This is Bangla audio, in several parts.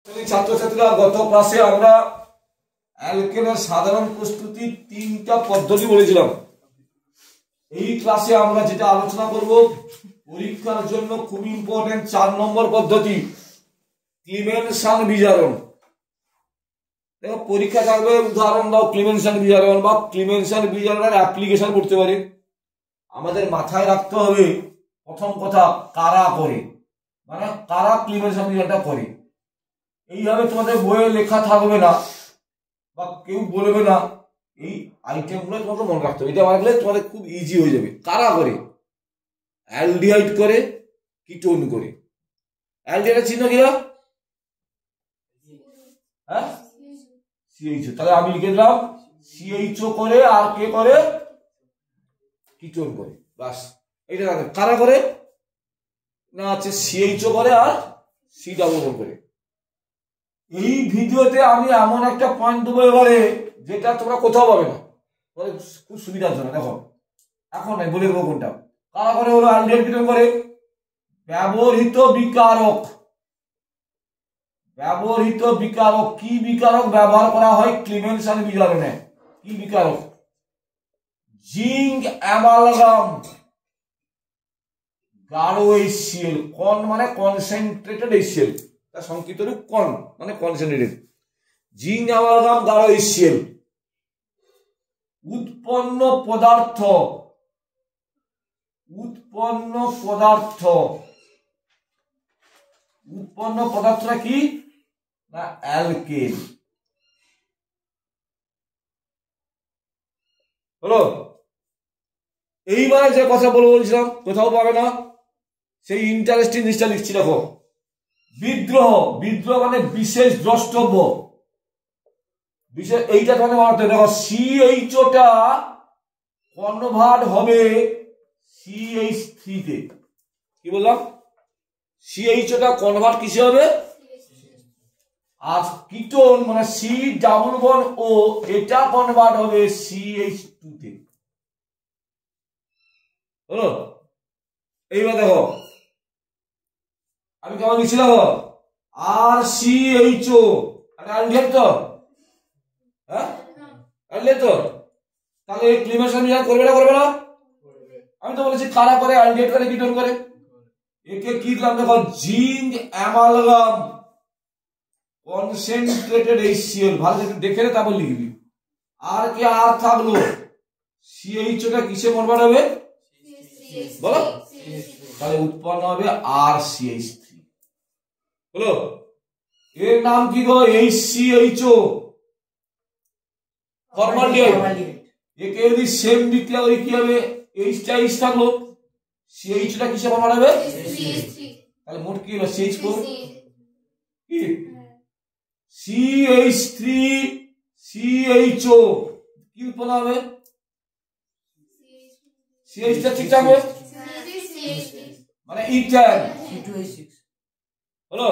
ছাত্রছাত্রীরা গত ক্লাসে আমরা অ্যালকেনের সাধারণ প্রস্তুতির তিনটা পদ্ধতি বলেছিলাম। এই ক্লাসে আমরা যেটা আলোচনা করব পরীক্ষার জন্য খুব ইম্পর্টেন্ট 4 নম্বর পদ্ধতি ক্লিমেনশন বিজারণ। দেখো পরীক্ষা থাকবে উদাহরণ দাও ক্লিমেনশন বিজারণ বা ক্লিমেনশন বিজারণের অ্যাপ্লিকেশন করতে পারে। আমাদের মাথায় রাখতে হবে প্রথম কথা কারা করে, মানে কারা ক্লিমেনশন বিজারণটা করে। এইভাবে তোমাদের বইয়ে লেখা থাকবে না বা কেউ বলবে না, এই আইটেমগুলো তোমাকে মনে রাখতে হবে। এটা রাখলে তোমাদের খুব ইজি হয়ে যাবে। কারা করে? অ্যালডিহাইড করে, কিটোন করে। অ্যালডিহাইডের চিহ্ন কিরা? হ্যাঁ সিএইচও। তাহলে আমি লিখে দিলাম সিএইচও করে আর কে করে? কিটোন করে। বাস এটা রাখবে। কারা করে না আছে সিএইচও করে আর সি ডাবল করে। এই ভিডিওতে আমি এমন একটা পয়েন্ট দেবো এবারে যেটা তোমরা কোথাও পাবে না, খুব সুবিধার জন্য। দেখো এখন নাই বলে দেবো কোনটা। কারা করে হলো অ্যালডিহাইড কিটোন করে। ব্যবহৃত বিকারক, ব্যবহৃত বিকারক কি বিকারক ব্যবহার করা হয় ক্লিমেনশন বিজারণে? কি বিকারক? জিঙ্ক অ্যামালগাম, গাঢ় HCl। কন মানে কনসেন্ট্রেটেড HCl, তার সংক্ষিপ্ত রূপ কন মানে কনসেন্ট্রেটেড। জিঙ্ক অ্যামালগাম গাঢ় HCl। উৎপন্ন পদার্থ, উৎপন্ন পদার্থ, উৎপন্ন পদার্থটা কি না অ্যালকেন। হলো। এইবারে যে কথা বলছিলাম কোথাও পাবে না, সেই ইন্টারেস্টিং জিনিসটা লিখছি। দেখো বিদ্রোহ, বিদ্রোহ মানে বিশেষ দ্রষ্টব্য, বিশেষ এইটা তোমাকে মানতে হবে। দেখো সিএইচওটা কনভার্ট হবে CH3 তে। কি বললাম? সিএইচওটা কনভার্ট কিসে হবে? আর কিটোন মানে সি ডাবল বন্ড ও এটা কনভার্ট হবে CH2 তে। হলো। এইবার দেখো আমি কেমন লিখছি দেখো আর CHO অ্যালডিহাইড তো, হ্যাঁ অ্যালডিহাইড তো। তাহলে এই ক্লিমেনশন বিজারণ করবে না করবে না? আমি তো বলেছি কারা করে অ্যালডিহাইড করে কিটোন করে। একে কি দিলাম দেখো জিঙ্ক অ্যামালগাম কনসেন্ট্রেটেড HCl। ভালো দেখে নে তারপর লিখবি। আর কি আর থাকলো সিএইচওটা কিসে কনভার্ট হবে বলো? তাহলে উৎপন্ন হবে RCH3। হলো। এর নাম কি গো? HCHO formaldehyde. একে যদি সেম বিক্রিয়া করি কি হবে? এইচটা এইচ থাকলো, সিএইচটা কিসে কনভার্ট হবে? তাহলে মোট কি হবে? CH4 কি CH3 CHO কি উৎপন্ন হবে? CHটা ঠিক থাকবে মানে ইথান C2H6। হলো।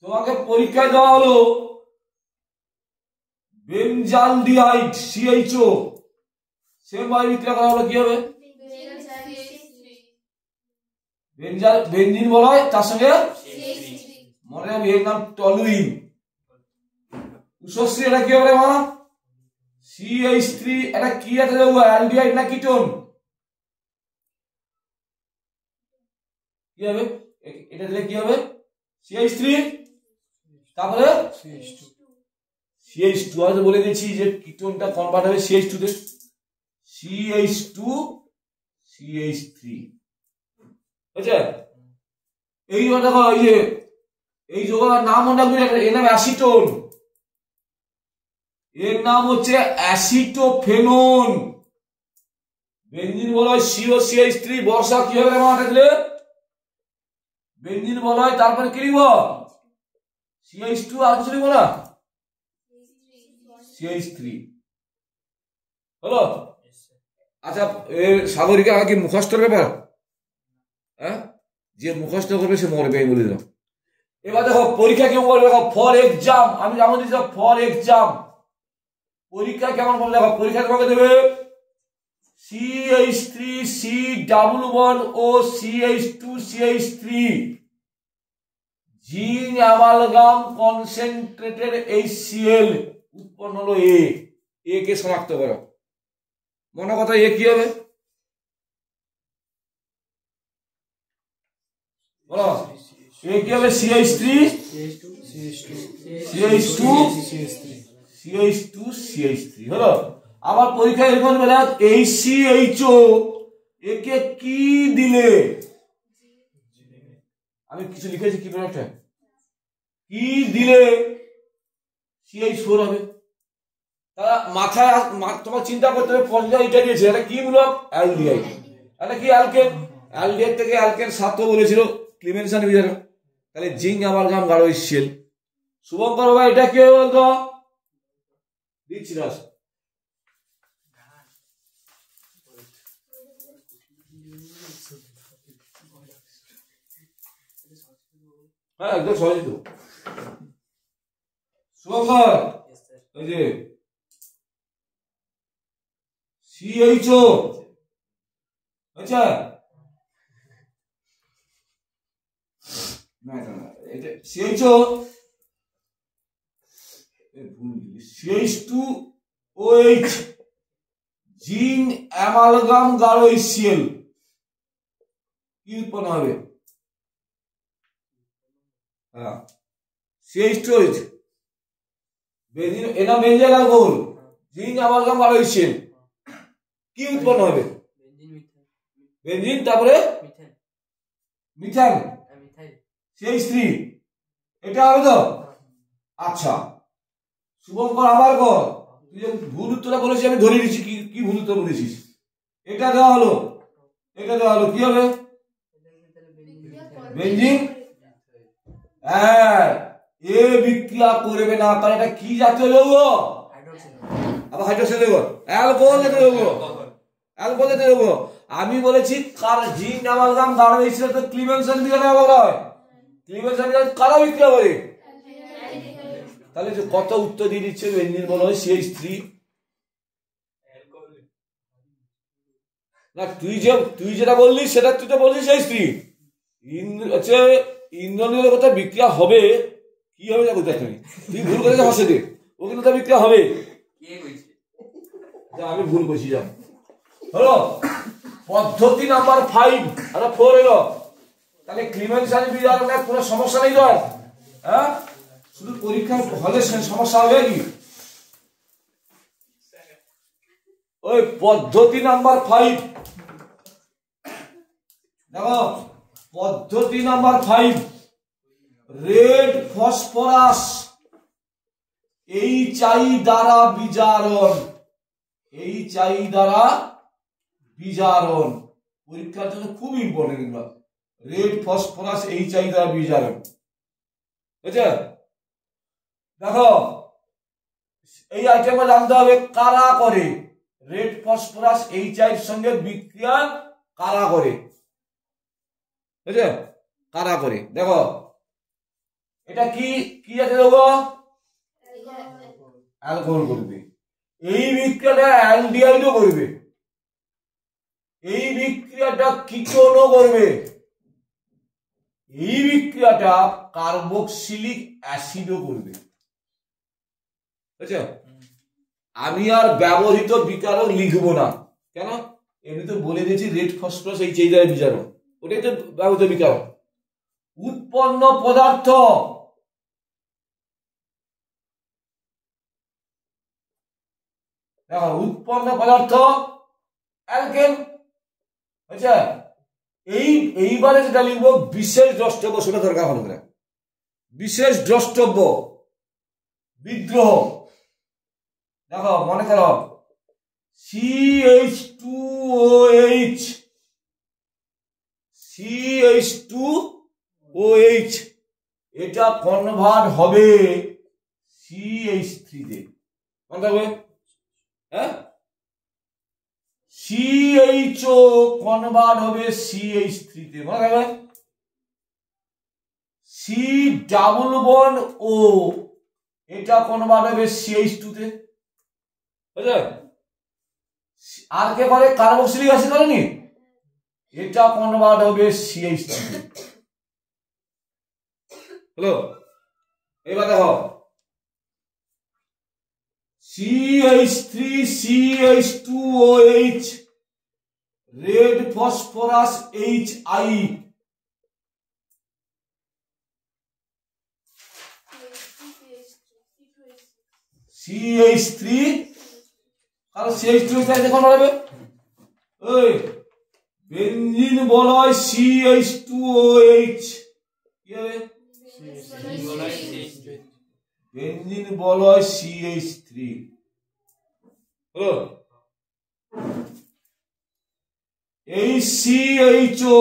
তোমাকে পরীক্ষায় দেওয়া হলো বেনজালডিহাইড CHO সেম ভাবে বিক্রিয়া করা হলো কি হবে? বেনজিন বলা হয়, তার সঙ্গে মনে রাখবে এর নাম টলুইন। উষশ্রী এটা কি হবে মা? CH3 এটা কি আছে দেখো অ্যালডিহাইড না কিটোন? কি হবে? এটা দিলে কি হবে? CH3 তারপরে CH2 আমি বলে দিয়েছি যে কিটোনটা কনভার্ট হবে CH2 তে। CH2 CH3 বুঝছো? এই দেখো এই যে এই যৌগের নাম মনে রাখবে, এর নাম অ্যাসিটোন। এর নাম হচ্ছে অ্যাসিটোফেনন। বেনজিন বলা হয় COCH3 বর্ষা কি হবে মা থাকলে? বেনজিন বলা হয় তারপরে কি লিখব? CH2 আর কিছু লিখব না, CH3। হলো। আচ্ছা সাগরিকা কি মুখস্থর ব্যাপার? হ্যাঁ যে মুখস্থ করবে সে মরবে আমি বলে দিলাম। এবার দেখো পরীক্ষা কেমন বলবে? দেখো ফর এক্সাম আমি যেমন দিচ্ছি ফর এক্সাম পরীক্ষা কেমন বললে দেখো পরীক্ষা তোমাকে দেবে CH3 C ডাবল বন্ড ও CH2 CH3 zinc amalgam concentrated HCl উৎপন্ন হলো এ কে শনাক্ত করো। মনে কথা এ কি হবে বলো? এ কি হবে? CH3 CH2 হলো। আবার পরীক্ষায় এরকম বলে HCHO একে কি দিলে, আমি কিছু লিখেছি কি প্রোডাক্ট কি দিলে CH4 হবে। তারা মাথায় তোমার চিন্তা করতে হবে পর্যায়ে এটা দিয়েছে, এটা কি মূলক? অ্যালডিহাইড। এটা কি অ্যালকেন? অ্যালডিহাইড থেকে অ্যালকেন সাথে বলেছিল ক্লিমেনশন বিজারক। তাহলে জিঙ্ক অ্যামালগাম গাঢ় HCl। শুভঙ্কর বাবা এটা কি হবে বলতো? দিচ্ছি না, হ্যাঁ একদম সহজই তো। শুভঙ্কর এই যে CHO, আচ্ছা না না এটা CHO CH2OH জিঙ্ক অ্যামালগাম গাঢ় HCl কি উৎপন্ন হবে? হ্যাঁ CH2OH বেঞ্জিন, এটা বেঞ্জিন অ্যালকোহল, জিঙ্ক অ্যামালগাম গাঢ় HCl কি উৎপন্ন হবে? বেঞ্জিন, তারপরে মিথাইল CH3, এটা হবে তো? আচ্ছা শুভঙ্কর আবার কর, তুই যে ভুল উত্তরটা বলেছিস আমি ধরে নিচ্ছি কি ভুল উত্তর বলেছিস। এটা দেওয়া হলো, এটা দেওয়া হলো, কি হবে? বেঞ্জিন। হ্যাঁ এ বিক্রিয়া করবে না, কারণ এটা কি জাতীয় যৌগ? আবার হাইড্রোক্সাইড যৌগ, অ্যালকোহল জাতীয় যৌগ, অ্যালকোহল জাতীয় যৌগ। আমি বলেছি কার জিঙ্ক অ্যামালগাম গাঢ় HCl তো ক্লিমেনশন বিজারক হয়, ক্লিমেনশন বিজারক কারা বিক্রিয়া করে? তাহলে যে কত উত্তর দিয়ে দিচ্ছে বেঞ্জিন বলো CH3 না, তুই যেটা বললি সেটা তুই তো বললি CH3 হচ্ছে ইন্দ্রনীয় কথা বিক্রিয়া হবে, কি হবে যা বলতে তুই ভুল করেছিস আমার সাথে, ও কিন্তু তা বিক্রিয়া হবে, আমি ভুল করছি যা হলো। পদ্ধতি নাম্বার 5 আর 4 এলো, তাহলে ক্লিমেনশন বিজারকের কোনো সমস্যা নেই তো? হ্যাঁ শুধু পরীক্ষা হলে সমস্যা হবে কি? ওই পদ্ধতি নাম্বার 5 দেখো, পদ্ধতি নাম্বার 5 রেড ফসফরাস HI দ্বারা বিজারণ, HI দ্বারা বিজারণ পরীক্ষার জন্য খুব ইম্পর্টেন্ট এগুলো। রেড ফসফরাস HI দ্বারা বিজারণ, বুঝছে? দেখো এই আইটেমটা জানতে হবে কারা করে রেড ফসফরাস HI এর সঙ্গে বিক্রিয়া কারা করে, বুঝছে? কারা করে দেখো এটা কি কি জাতীয় যৌগ? অ্যালকোহল করবে, এই বিক্রিয়াটা অ্যালডিহাইডও করবে, এই বিক্রিয়াটা কিটোনও করবে, এই বিক্রিয়াটা কার্বক্সিলিক অ্যাসিডও করবে, বুঝছো? আমি আর ব্যবহৃত বিকারক লিখবো না, কেন? এমনি তো বলে দিয়েছি রেড ফসফরাস HI দ্বারা বিজারণ, ওটাই তো ব্যবহৃত বিকারক। উৎপন্ন পদার্থ দেখো, উৎপন্ন পদার্থ অ্যালকেন, আচ্ছা এইবারে যেটা লিখবো বিশেষ দ্রষ্টব্য, সেটা দরকার হলো না। বিশেষ দ্রষ্টব্য বিদ্রোহ, দেখো মনে করো CH2OH এটা কনভার্ট হবে CH3 তে, মনে থাকবে? হ্যাঁ CHO কনভার্ট হবে CH3 তে, মনে থাকবে? C ডাবল বন্ড O এটা কনভার্ট হবে CH2 তে, বুঝলে? আর কে করে? কার্বক্সিলিক অ্যাসিড করেনি, এটা কনভার্ট হবে CH3 তে, হলো? এবার দেখো CH3CH2OH red phosphorus HI CH3 কারণ CH2 দেখুন হবে ওই বেনজিন বলা হয় CH2OH কি হবে বেনজিন বলা হয় CH3 হলো এই CHO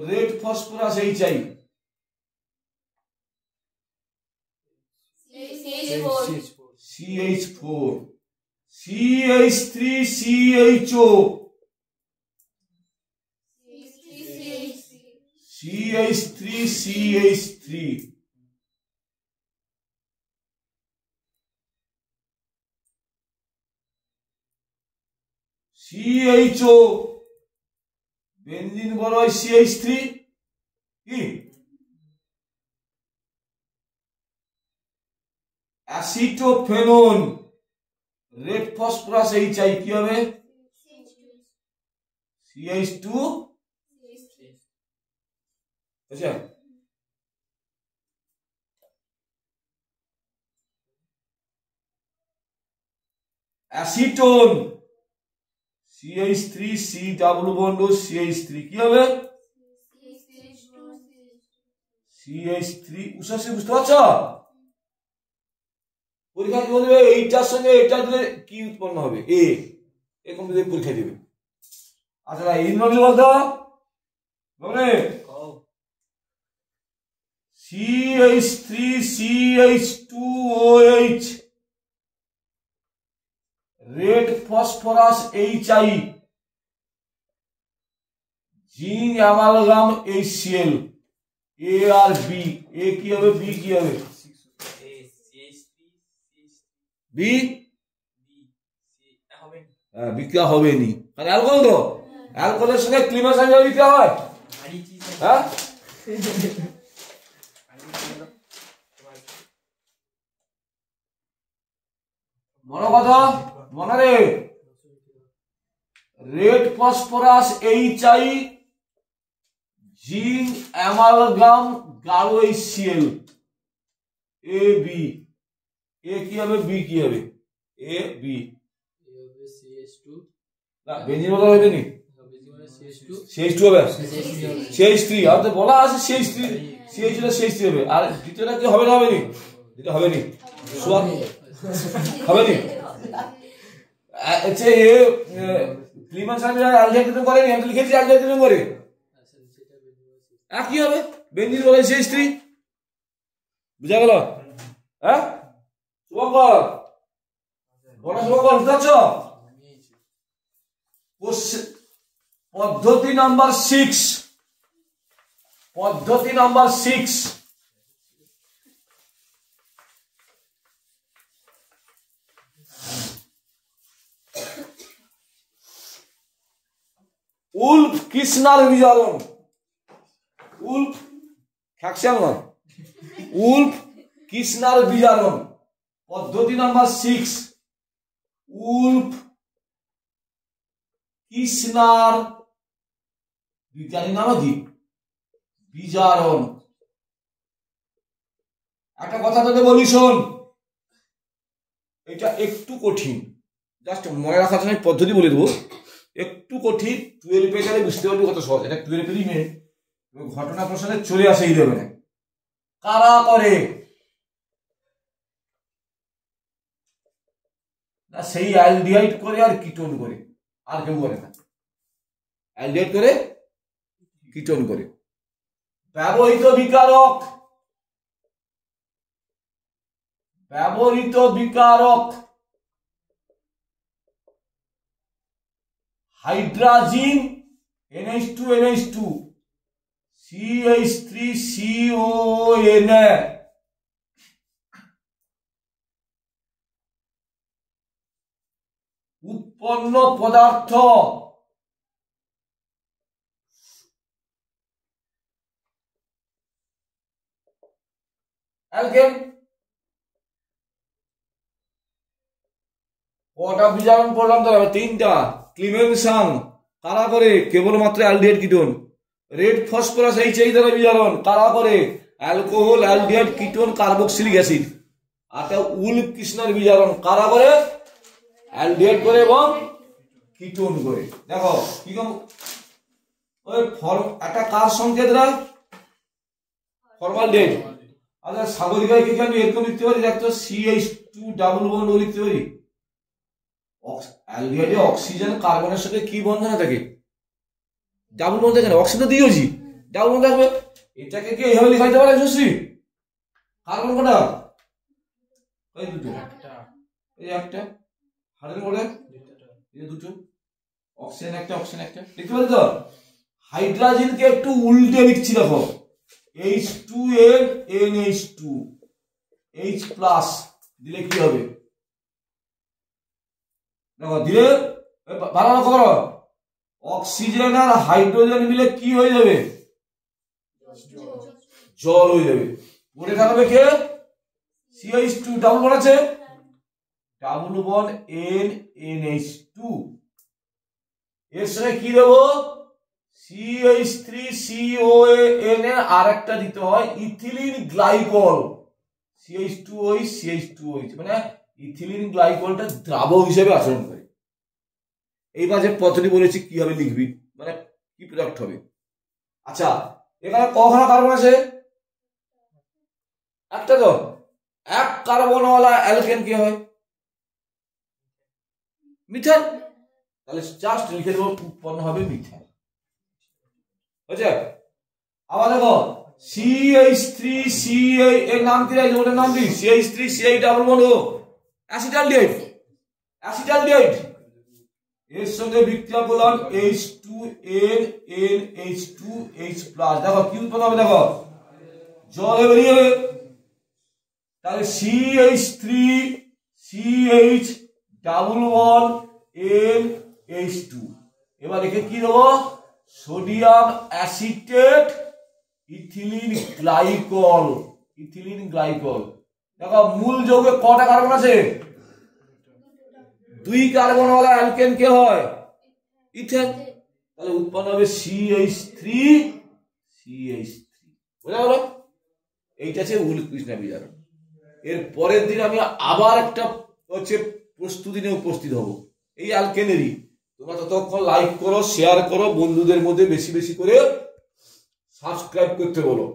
red phosphorus HI CH4 CH3CHO CH3CH3 CHO benzene বলা হয় CH3 কি অ্যাসিটোফেনন রেড ফসফরাস HI কি হবে CH2 আচ্ছা acetone CH3 C double bond CH3 কি হবে CH3 উৎসাসে বুঝতে পারছো পরীক্ষা কি বলবে এইটার সঙ্গে এটা দিলে কি উৎপন্ন হবে এ এরকম দিলে পরীক্ষা দিবে আচ্ছা ইন্দ্রনীল বলতো বলে CH3CH2OH red phosphorus HI zinc amalgam HCl A আর B A কি হবে B কি হবে B বিক্রিয়া হবে নি আর অ্যালকোহল তো অ্যালকোহলের সঙ্গে ক্লিমাস আইন বিক্রিয়া হয় হ্যাঁ মনে কথা মনে রে red phosphorus HI zinc amalgam গাঢ় HCl AB A কি হবে B কি হবে A B CH2 না বেনজিন বলা হবে নি CH2 হবে CH3 আর তো বলা আছে CH3 CH3 হবে আর দ্বিতীয়টা কি হবে না হবে নি যেটা হবে নি সোয়াক হবে নি আচ্ছা এ ক্লিমান সাহেব অ্যালডিহাইড করে নি আমি লিখেছি অ্যালডিহাইড করে কি হবে বেনজিন বলা CH3 বুঝা গেল হ্যাঁ সোয়াক বড় সোয়াক বুঝতে পারছো পদ্ধতি নাম্বার 6 পদ্ধতি নাম্বার 6 উল্ফ কৃষ্ণার বিজারণ উল্ফ খাকশাল নয় উল্ফ কৃষ্ণার বিজারণ পদ্ধতি নাম্বার 6 উল্ফ কৃষ্ণার বিজ্ঞানী নাম কি বিজারণ একটা কথা তোকে বলি শোন এটা একটু কঠিন জাস্ট মনে রাখার জন্য পদ্ধতি বলে দেবো একটু কঠিন 12 পেজে বুঝতে পারবি কত সহজ এটা 12 পেজই মেন ঘটনা প্রসঙ্গে চলে আসে এই দেবে না কারা করে না সেই অ্যালডিহাইড করে আর কিটোন করে আর কেউ করে না অ্যালডিহাইড করে কিটোন করে ব্যবহৃত বিকারক হাইড্রোজেন NH2 NH2 CH3CON উৎপন্ন পদার্থ অ্যালকেন। কটা বিজারণ পড়লাম তো? তিনটা। ক্লিমেনসাং কারা করে? কেবলমাত্র aldehyde ketone. Red phosphorus HI দ্বারা বিজারণ কারা করে? Alcohol, aldehyde ketone, carboxylic acid. আর উল কৃষ্ণের বিজারণ কারা করে? অ্যালডিহাইড করে এবং কিটোন করে। দেখো কি ওই একটা কার সংকেত রা ফর্মালডিহাইড। আচ্ছা সাগরিকায় কি আমি এরকম লিখতে পারি? দেখতো CH2 ডাবল বন্ড ও লিখতে পারি। অ্যালডিহাইডে অক্সিজেন কার্বনের সাথে কি বন্ধন থাকে? ডাবল বন্ড থাকে না। অক্সিজেন তো দিয়েছি, ডাবল বন্ড থাকবে। এটাকে কি এইভাবে লেখা যেতে পারে সুশ্রী? কার্বন কটা? এই দুটো, এই একটা, হাইড্রোজেন কটা? এই দুটো। অক্সিজেন একটা, অক্সিজেন একটা। লিখতে পারি তো? হাইড্রোজেনকে একটু উল্টে লিখছি দেখো। H2N NH2 H প্লাস দিলে কি হবে? দেখো দিলে ভালো লক্ষ্য করো, অক্সিজেন আর হাইড্রোজেন মিলে কি হয়ে যাবে? জল হয়ে যাবে। পড়ে থাকবে কে? CH2 ডাবল বন্ড আছে, ডাবল বন্ড NH2। এর সঙ্গে কি দেবো? CH3COAN এর আরেকটা দিতে হয় ইথিলিন গ্লাইকল। CH2OH CH2OH মানে ইথিলিন গ্লাইকলটা দ্রাবক হিসেবে আচরণ করে। এইবার যে পদ্ধতি বলেছি কিভাবে লিখবি, মানে কি প্রোডাক্ট হবে। আচ্ছা এখানে কখানা কার্বন আছে? একটা তো। এক কার্বনওয়ালা অ্যালকেন কি হয়? মিথেন। তাহলে জাস্ট লিখে দেবো উৎপন্ন হবে মিথেন। বুঝছে? আবার দেখো CH3CA এর নাম কি আছে? ওটার নাম কি? CH3CA ডাবল বন্ড ও অ্যাসিটালডিহাইড। অ্যাসিটালডিহাইড এর সঙ্গে বিক্রিয়া করলাম H2N NH2 H প্লাস। দেখো কি উৎপন্ন হবে? দেখো জল বেরিয়ে যাবে। তাহলে CH3CH ডাবল বন্ড NH2। এবার একে কি দেবো? Sodium acetate ethylene glycol. Ethylene glycol. দেখো মূল যৌগে কটা কার্বন আছে? 2 কার্বনওয়ালা অ্যালকেন কে হয়? ইথেন। তাহলে উৎপন্ন হবে CH3CH3। বুঝা গেল? এইটা আছে উলকৃষ্ণা বিজারণ। এর পরের দিন আমি আবার একটা হচ্ছে প্রস্তুতি নিয়ে উপস্থিত হব এই অ্যালকেনেরই। তোমরা ততক্ষণ লাইক করো, শেয়ার করো, বন্ধুদের মধ্যে বেশি বেশি করে সাবস্ক্রাইব করতে বলো।